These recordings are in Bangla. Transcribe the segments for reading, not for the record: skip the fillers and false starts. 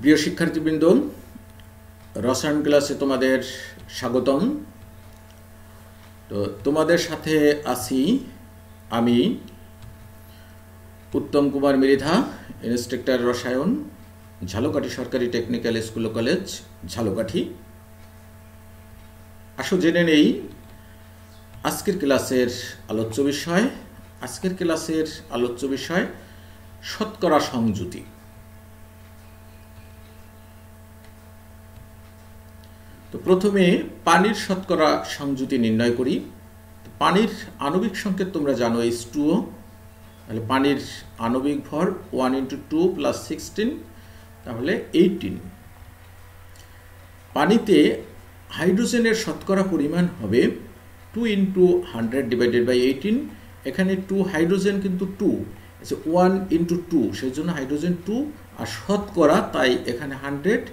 প্রিয় শিক্ষার্থীবৃন্দ, রসায়ন ক্লাসে তোমাদের স্বাগতম। তো তোমাদের সাথে আছি আমি উত্তম কুমার মৃধা, ইন্সট্রাক্টর রসায়ন, ঝালকাঠি সরকারি টেকনিক্যাল স্কুল ও কলেজ, ঝালকাঠি। আসো জেনে নেই আজকের ক্লাসের আলোচ্য বিষয়। আজকের ক্লাসের আলোচ্য বিষয় শতকরা সংযুতি। তো প্রথমে পানির শতকরা সংযুতি নির্ণয় করি। পানির আণবিক সংকেত তোমরা জানো H2O, তাহলে পানির আণবিক ভর 1 × 2 + 16, তাহলে 18। পানিতে হাইড্রোজেনের শতকরা পরিমাণ হবে 2 × 100/18। এখানে 2 হাইড্রোজেন কিন্তু 2, 1 × 2, সেই জন্য হাইড্রোজেন 2 আর শতকরা, তাই এখানে 100,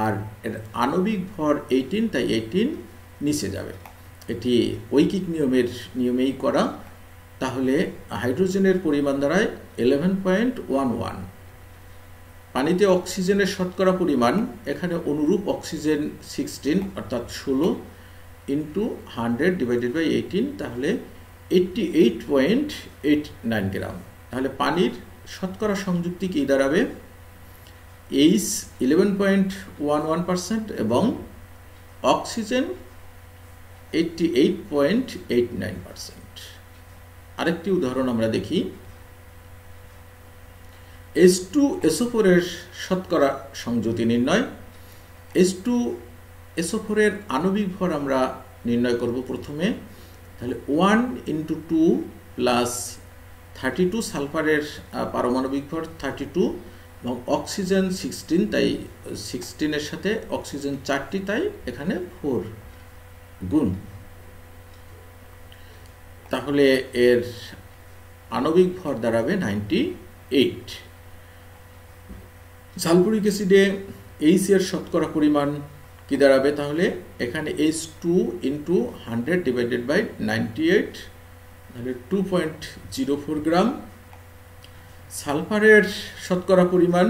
আর এর আণবিক ভর 18, তাই 18 নিচে যাবে। এটি ঐকিক নিয়মেই করা। তাহলে হাইড্রোজেনের পরিমাণ দাঁড়ায় 11.11। পানিতে অক্সিজেনের শতকরা পরিমাণ, এখানে অনুরূপ অক্সিজেন 16 অর্থাৎ 16 × 100/18, তাহলে 88.89 গ্রাম। তাহলে পানির শতকরা সংযুক্তি কি দাঁড়াবে? H 11.11% এবং অক্সিজেন 88.89%। আরেকটি উদাহরণ আমরা দেখি। H2SO4 এর শতকরা সংযুতি নির্ণয়। H2SO4 এর আণবিক ভর আমরা নির্ণয় করব প্রথমে। তাহলে 1 × 2 + 32, সালফারের পারমাণবিক ভর 32 এবং অক্সিজেন 16, তাই 16 এর সাথে অক্সিজেন 4টি, তাই এখানে 4 গুণ। তাহলে এর আণবিক ভর দাঁড়াবে 98। সালফুরিক অ্যাসিডে H এর শতকরা পরিমাণ কি দাঁড়াবে? তাহলে এখানে H2 × 100/98, তাহলে 2.04 গ্রাম। সালফারের শতকরা পরিমাণ,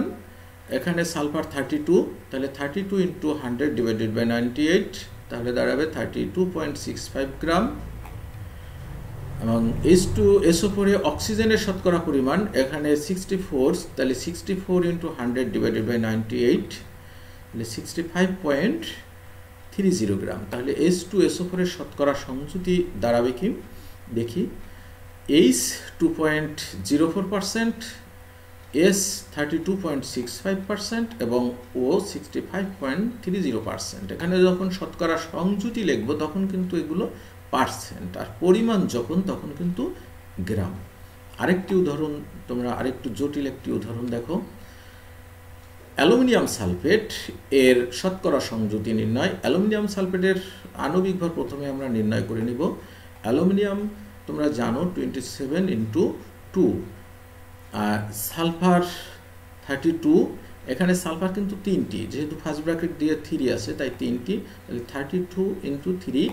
এখানে সালফার 32, তাহলে 32 × 100/98, তাহলে দাঁড়াবে 32.65 গ্রাম। এবং H2SO4 এ অক্সিজেনের শতকরা পরিমাণ, এখানে 64, তাহলে 64 × 100/98, তাহলে 65.30 গ্রাম। তাহলে H2SO4 এর শতকরা সংযুতি দাঁড়াবে কি দেখি। H 2.04%, S 32.65% এবং O 65.30%। এখানে যখন শতকরা সংযুতি লিখব তখন কিন্তু এগুলো পার্সেন্ট, আর পরিমাণ তখন কিন্তু গ্রাম। আরেকটি উদাহরণ, তোমরা আরেকটু জটিল একটি উদাহরণ দেখো। অ্যালুমিনিয়াম সালফেট এর শতকরা সংযুতি নির্ণয়। অ্যালুমিনিয়াম সালফেটের আণবিক ভর প্রথমে আমরা নির্ণয় করে নিব। অ্যালুমিনিয়াম তোমরা জানো 27 × 2, আর সালফার 32, এখানে সালফার কিন্তু 3টি, যেহেতু ফার্স্ট ব্র্যাকেট দিয়ে 3 আছে তাই 3টি, তাহলে 32 × 3।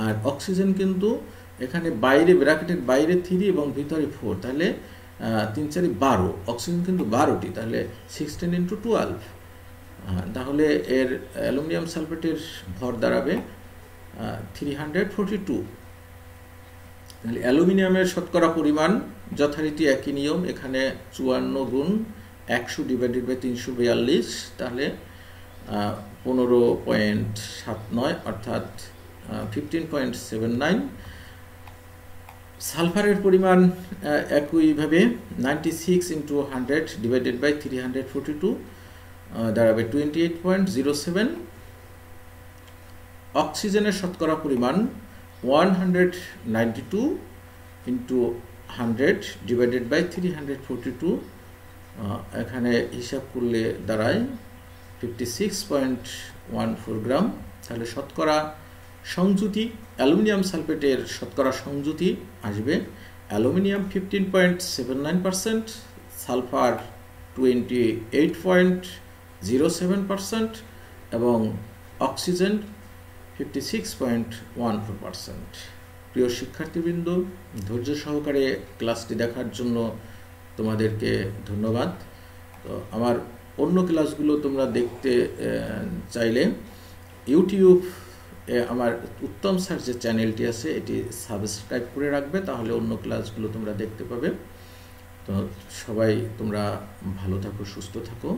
আর অক্সিজেন কিন্তু এখানে বাইরে, ব্র্যাকেটের বাইরে 3 এবং ভিতরে 4, তাহলে 3 × 4 = 12, অক্সিজেন কিন্তু 12টি, তাহলে 16 × 12। তাহলে এর অ্যালুমিনিয়াম সালফেটের ভর দাঁড়াবে 342। তাহলে অ্যালুমিনিয়ামের শতকরা পরিমাণ যথারীতি একই নিয়ম, এখানে 54 গুণ 100/342, তাহলে 15.79 অর্থাৎ 15.79। সালফারের পরিমাণ একইভাবে 96 × 100/342, দাঁড়াবে 28.07। অক্সিজেনের শতকরা পরিমাণ 192 × 100/342, এখানে হিসাব করলে দাঁড়ায় 56.14 গ্রাম। তাহলে শতকরা সংযুতি, অ্যালুমিনিয়াম সালফেটের শতকরা সংযুতি আসবে অ্যালুমিনিয়াম 15.79%, সালফার 28.07% এবং অক্সিজেন 56.14%। প্রিয় শিক্ষার্থীবৃন্দ, ধৈর্য সহকারে ক্লাসটি দেখার জন্য তোমাদেরকে ধন্যবাদ। তো আমার অন্য ক্লাসগুলো তোমরা দেখতে চাইলে ইউটিউব আমার উত্তম স্যার যে চ্যানেলটি আছে এটি সাবস্ক্রাইব করে রাখবে, তাহলে অন্য ক্লাসগুলো তোমরা দেখতে পাবে। তো সবাই তোমরা ভালো থাকো, সুস্থ থাকো,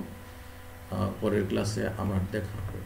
পরের ক্লাসে আমার দেখা হবে।